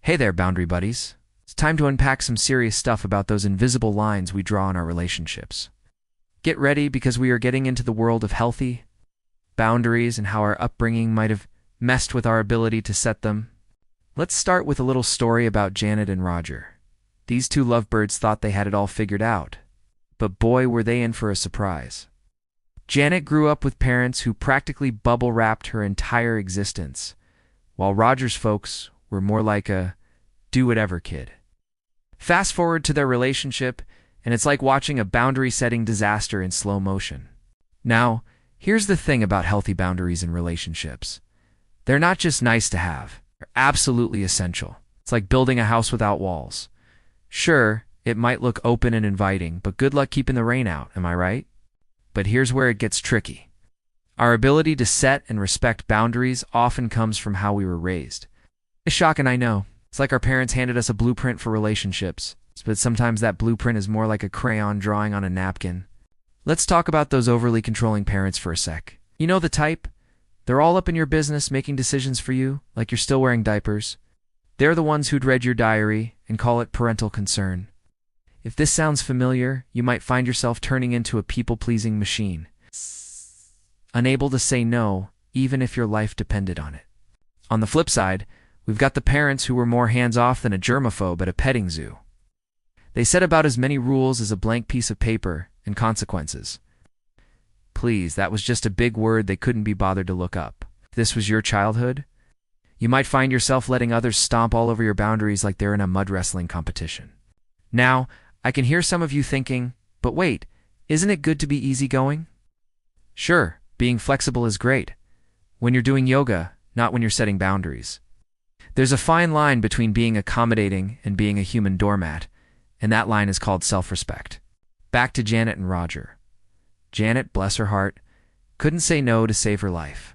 Hey there, boundary buddies. It's time to unpack some serious stuff about those invisible lines we draw in our relationships. Get ready because we are getting into the world of healthy boundaries and how our upbringing might have messed with our ability to set them. Let's start with a little story about Janet and Roger. These two lovebirds thought they had it all figured out, but boy, were they in for a surprise. Janet grew up with parents who practically bubble-wrapped her entire existence, while Roger's folks were more like a do-whatever kid. Fast forward to their relationship, and it's like watching a boundary-setting disaster in slow motion. Now, here's the thing about healthy boundaries in relationships. They're not just nice to have. They're absolutely essential. It's like building a house without walls. Sure, it might look open and inviting, but good luck keeping the rain out, am I right? But here's where it gets tricky. Our ability to set and respect boundaries often comes from how we were raised. It's shocking, I know. It's like our parents handed us a blueprint for relationships, but sometimes that blueprint is more like a crayon drawing on a napkin. Let's talk about those overly controlling parents for a sec. You know the type? They're all up in your business making decisions for you, like you're still wearing diapers. They're the ones who'd read your diary and call it parental concern. If this sounds familiar, you might find yourself turning into a people-pleasing machine, unable to say no, even if your life depended on it. On the flip side, we've got the parents who were more hands-off than a germaphobe at a petting zoo. They set about as many rules as a blank piece of paper and consequences. Please, that was just a big word they couldn't be bothered to look up. If this was your childhood, you might find yourself letting others stomp all over your boundaries like they're in a mud wrestling competition. Now, I can hear some of you thinking, but wait, isn't it good to be easygoing? Sure, being flexible is great. When you're doing yoga, not when you're setting boundaries. There's a fine line between being accommodating and being a human doormat, and that line is called self-respect. Back to Janet and Roger. Janet, bless her heart, couldn't say no to save her life.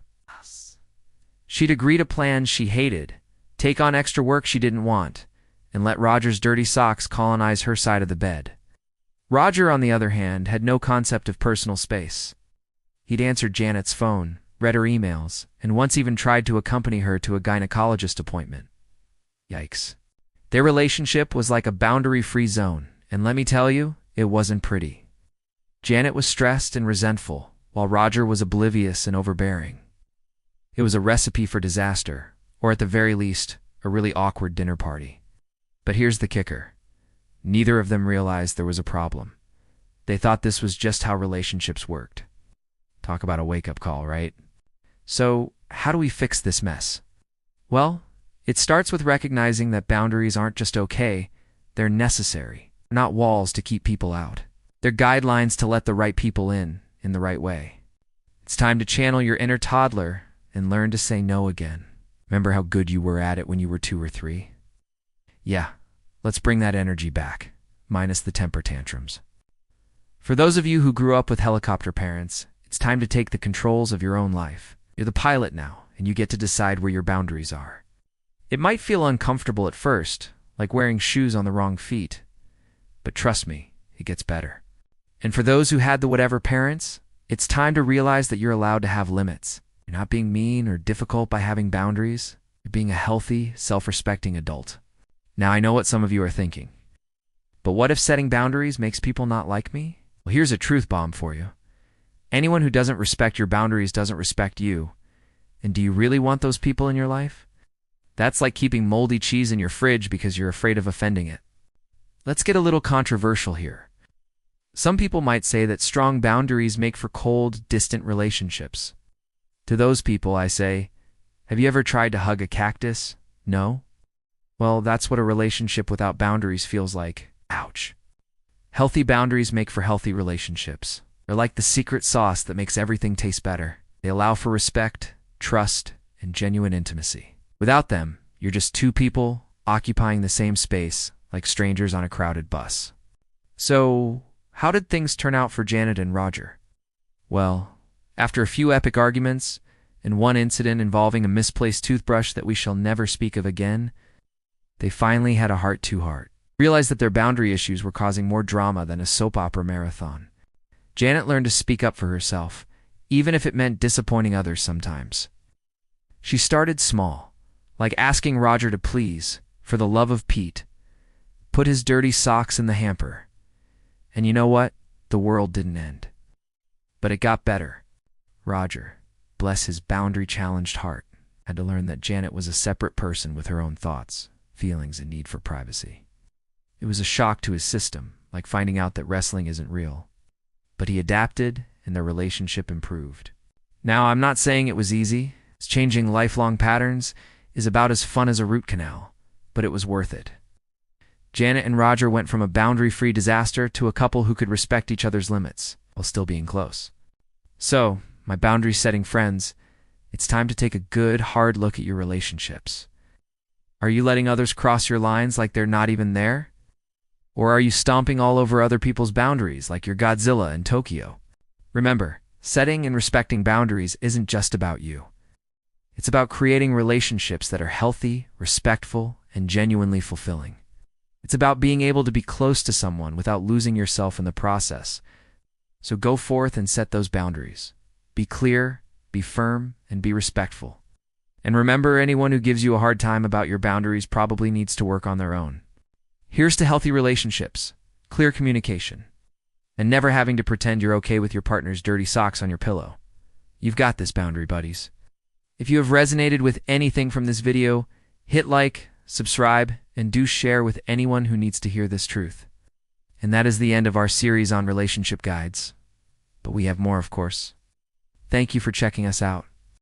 She'd agree to plans she hated, take on extra work she didn't want, and let Roger's dirty socks colonize her side of the bed. Roger, on the other hand, had no concept of personal space. He'd answered Janet's phone, read her emails, and once even tried to accompany her to a gynecologist appointment. Yikes. Their relationship was like a boundary-free zone, and let me tell you, it wasn't pretty. Janet was stressed and resentful, while Roger was oblivious and overbearing. It was a recipe for disaster, or at the very least, a really awkward dinner party. But here's the kicker. Neither of them realized there was a problem. They thought this was just how relationships worked. Talk about a wake-up call, right? So, how do we fix this mess? Well, it starts with recognizing that boundaries aren't just okay, they're necessary. They're not walls to keep people out. They're guidelines to let the right people in the right way. It's time to channel your inner toddler and learn to say no again. Remember how good you were at it when you were 2 or 3? Yeah, let's bring that energy back, minus the temper tantrums. For those of you who grew up with helicopter parents, it's time to take the controls of your own life. You're the pilot now, and you get to decide where your boundaries are. It might feel uncomfortable at first, like wearing shoes on the wrong feet, but trust me, it gets better. And for those who had the whatever parents, it's time to realize that you're allowed to have limits. You're not being mean or difficult by having boundaries. You're being a healthy, self-respecting adult. Now, I know what some of you are thinking. But what if setting boundaries makes people not like me? Well, here's a truth bomb for you. Anyone who doesn't respect your boundaries doesn't respect you. And do you really want those people in your life? That's like keeping moldy cheese in your fridge because you're afraid of offending it. Let's get a little controversial here. Some people might say that strong boundaries make for cold, distant relationships. To those people, I say, have you ever tried to hug a cactus? No? Well, that's what a relationship without boundaries feels like. Ouch. Healthy boundaries make for healthy relationships. They're like the secret sauce that makes everything taste better. They allow for respect, trust, and genuine intimacy. Without them, you're just two people occupying the same space, like strangers on a crowded bus. So, how did things turn out for Janet and Roger? Well, after a few epic arguments, and one incident involving a misplaced toothbrush that we shall never speak of again, they finally had a heart-to-heart. Realized that their boundary issues were causing more drama than a soap opera marathon. Janet learned to speak up for herself, even if it meant disappointing others sometimes. She started small, like asking Roger to please, for the love of Pete, put his dirty socks in the hamper. And you know what? The world didn't end. But it got better. Roger, bless his boundary-challenged heart, had to learn that Janet was a separate person with her own thoughts, feelings, and need for privacy. It was a shock to his system, like finding out that wrestling isn't real. But he adapted, and their relationship improved. Now, I'm not saying it was easy. Changing lifelong patterns is about as fun as a root canal, but it was worth it. Janet and Roger went from a boundary-free disaster to a couple who could respect each other's limits while still being close. So, my boundary-setting friends, it's time to take a good, hard look at your relationships. Are you letting others cross your lines like they're not even there? Or are you stomping all over other people's boundaries like you're Godzilla in Tokyo? Remember, setting and respecting boundaries isn't just about you. It's about creating relationships that are healthy, respectful, and genuinely fulfilling. It's about being able to be close to someone without losing yourself in the process. So go forth and set those boundaries. Be clear, be firm, and be respectful. And remember, anyone who gives you a hard time about your boundaries probably needs to work on their own. Here's to healthy relationships, clear communication, and never having to pretend you're okay with your partner's dirty socks on your pillow. You've got this, boundary buddies. If you have resonated with anything from this video, hit like, subscribe, and do share with anyone who needs to hear this truth. And that is the end of our series on relationship guides. But we have more, of course. Thank you for checking us out.